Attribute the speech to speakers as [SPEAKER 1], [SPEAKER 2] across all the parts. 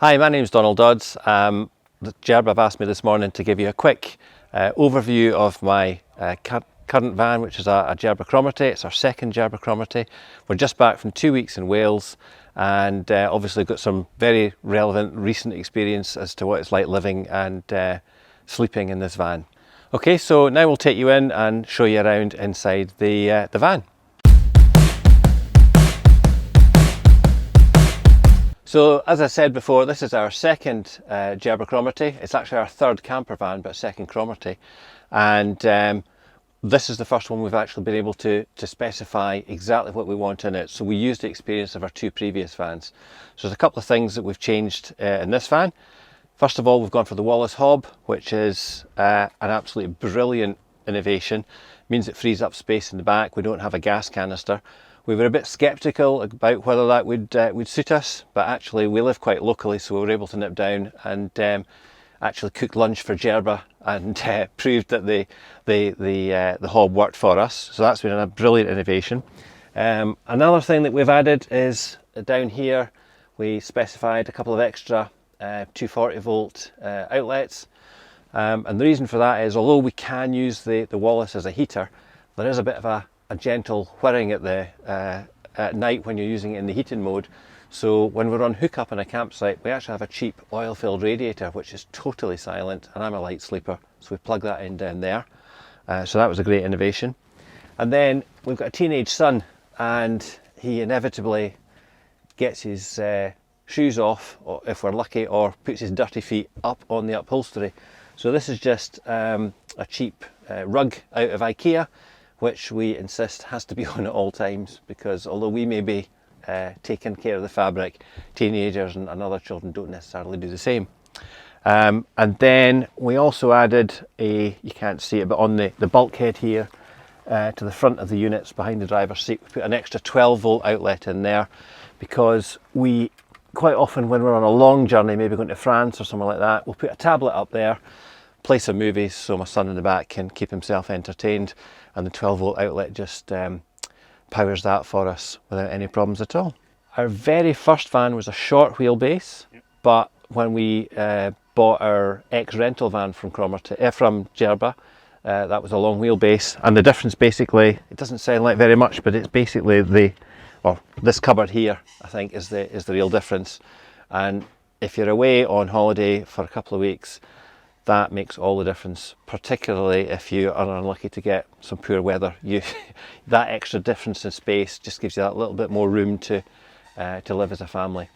[SPEAKER 1] Hi, my name's Donald Dodds. The Jerba have asked me this morning to give you a quick overview of my current van, which is a Jerba Cromarty. It's our second Jerba Cromarty. We're just back from 2 weeks in Wales and obviously got some very relevant recent experience as to what it's like living and sleeping in this van. Okay, so now we'll take you in and show you around inside the van. So as I said before, this is our second Jerba Cromarty. It's actually our third camper van, but second Cromarty. And this is the first one we've actually been able to specify exactly what we want in it. So we used the experience of our two previous vans. So there's a couple of things that we've changed in this van. First of all, we've gone for the Wallace hob, which is an absolutely brilliant innovation. It means it frees up space in the back. We don't have a gas canister. We were a bit sceptical about whether that would suit us, but actually we live quite locally, so we were able to nip down and actually cook lunch for Jerba and proved that the hob worked for us. So that's been a brilliant innovation. Another thing that we've added is down here we specified a couple of extra 240 volt outlets, and the reason for that is although we can use the Wallace as a heater, there is a bit of a gentle whirring at night when you're using it in the heating mode. So when we're on hookup in a campsite, we actually have a cheap oil-filled radiator which is totally silent, and I'm a light sleeper, so we plug that in down there. So that was a great innovation. And then we've got a teenage son, and he inevitably gets his shoes off, or if we're lucky, or puts his dirty feet up on the upholstery. So this is just a cheap rug out of IKEA, which we insist has to be on at all times, because although we may be taking care of the fabric, teenagers and other children don't necessarily do the same. And then we also added you can't see it, but on the bulkhead here to the front of the units behind the driver's seat, we put an extra 12 volt outlet in there, because we quite often when we're on a long journey, maybe going to France or somewhere like that, we'll put a tablet up there, play some movies so my son in the back can keep himself entertained, and the 12 volt outlet just powers that for us without any problems at all. Our very first van was a short wheelbase, but when we bought our ex-rental van from Jerba, that was a long wheelbase, and the difference basically, it doesn't sound like very much, but it's basically this cupboard here I think is the real difference. And if you're away on holiday for a couple of weeks, that makes all the difference, particularly if you are unlucky to get some poor weather. That extra difference in space just gives you that little bit more room to live as a family.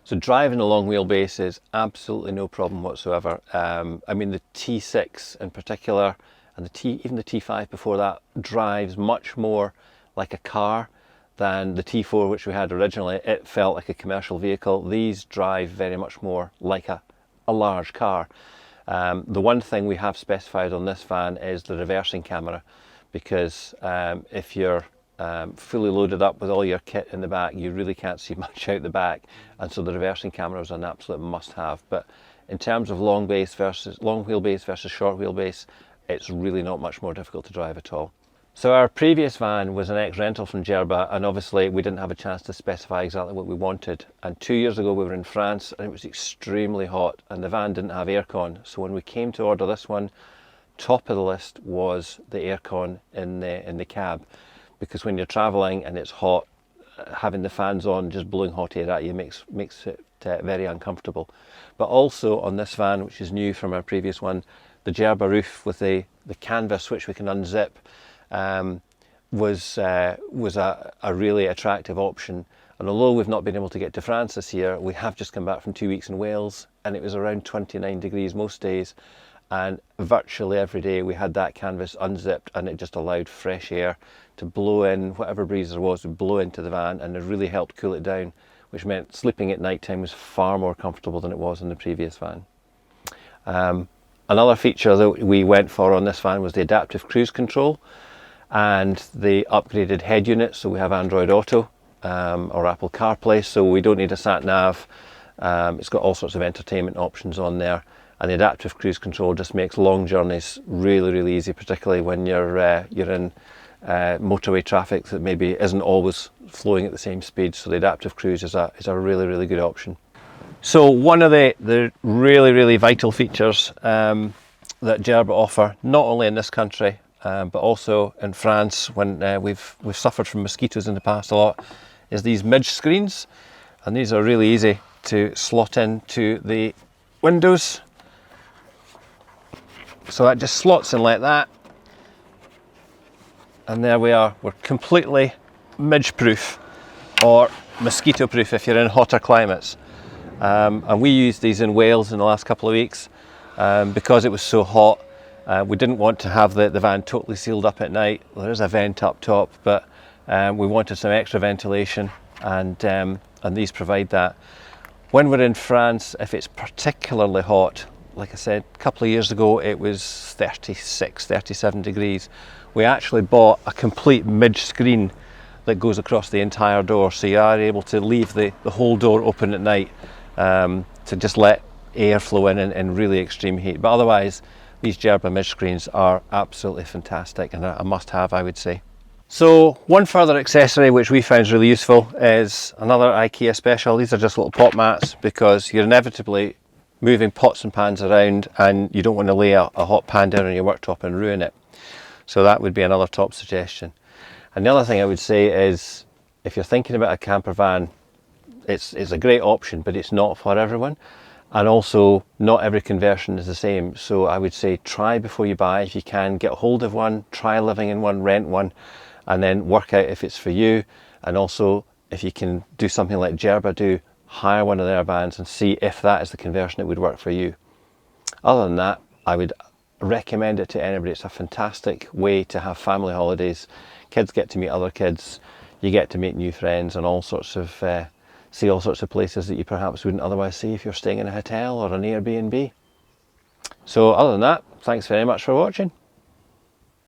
[SPEAKER 1] So driving a long wheelbase is absolutely no problem whatsoever. I mean, the T6 in particular, and even the T5 before that, drives much more like a car than the T4 which we had originally. It felt like a commercial vehicle. These drive very much more like a large car. The one thing we have specified on this van is the reversing camera, because if you're fully loaded up with all your kit in the back, you really can't see much out the back, and so the reversing camera is an absolute must-have. But in terms of long wheelbase versus short wheelbase, it's really not much more difficult to drive at all. So our previous van was an ex-rental from Jerba, and obviously we didn't have a chance to specify exactly what we wanted. And 2 years ago we were in France and it was extremely hot and the van didn't have aircon. So when we came to order this one, top of the list was the aircon in the cab, because when you're travelling and it's hot, having the fans on just blowing hot air at you makes it very uncomfortable. But also on this van, which is new from our previous one, the Jerba roof with the canvas which we can unzip was a really attractive option. And although we've not been able to get to France this year, we have just come back from 2 weeks in Wales, and it was around 29 degrees most days, and virtually every day we had that canvas unzipped, and it just allowed fresh air to blow in. Whatever breeze there was would blow into the van, and it really helped cool it down, which meant sleeping at night time was far more comfortable than it was in the previous van. Another feature that we went for on this van was the adaptive cruise control and the upgraded head unit. So we have Android Auto or Apple CarPlay, so we don't need a sat nav. It's got all sorts of entertainment options on there, and the adaptive cruise control just makes long journeys really easy, particularly when you're in motorway traffic that maybe isn't always flowing at the same speed. So the adaptive cruise is a really good option. So one of the really vital features that Jerba offer, not only in this country but also in France, when we've suffered from mosquitoes in the past a lot, is these Midge Screens, and these are really easy to slot into the windows. So that just slots in like that, and there we are. We're completely midge proof, or mosquito proof if you're in hotter climates. And we used these in Wales in the last couple of weeks because it was so hot. We didn't want to have the van totally sealed up at night. There is a vent up top, but we wanted some extra ventilation, and these provide that. When we're in France, if it's particularly hot, like I said, a couple of years ago it was 36, 37 degrees. We actually bought a complete midge screen that goes across the entire door, so you are able to leave the whole door open at night to just let air flow in really extreme heat. But otherwise, these Jerba Midge Screens are absolutely fantastic and a must-have, I would say. So one further accessory which we found really useful is another IKEA special. These are just little pot mats, because you're inevitably moving pots and pans around and you don't want to lay a hot pan down on your worktop and ruin it. So that would be another top suggestion. And the other thing I would say is, if you're thinking about a camper van, it's a great option, but it's not for everyone. And also, not every conversion is the same. So I would say try before you buy. If you can, get hold of one, try living in one, rent one, and then work out if it's for you. And also, if you can do something like Jerba do, hire one of their vans and see if that is the conversion that would work for you. Other than that, I would recommend it to anybody. It's a fantastic way to have family holidays. Kids get to meet other kids, you get to meet new friends, and all sorts of see all sorts of places that you perhaps wouldn't otherwise see if you're staying in a hotel or an Airbnb. So other than that, thanks very much for watching.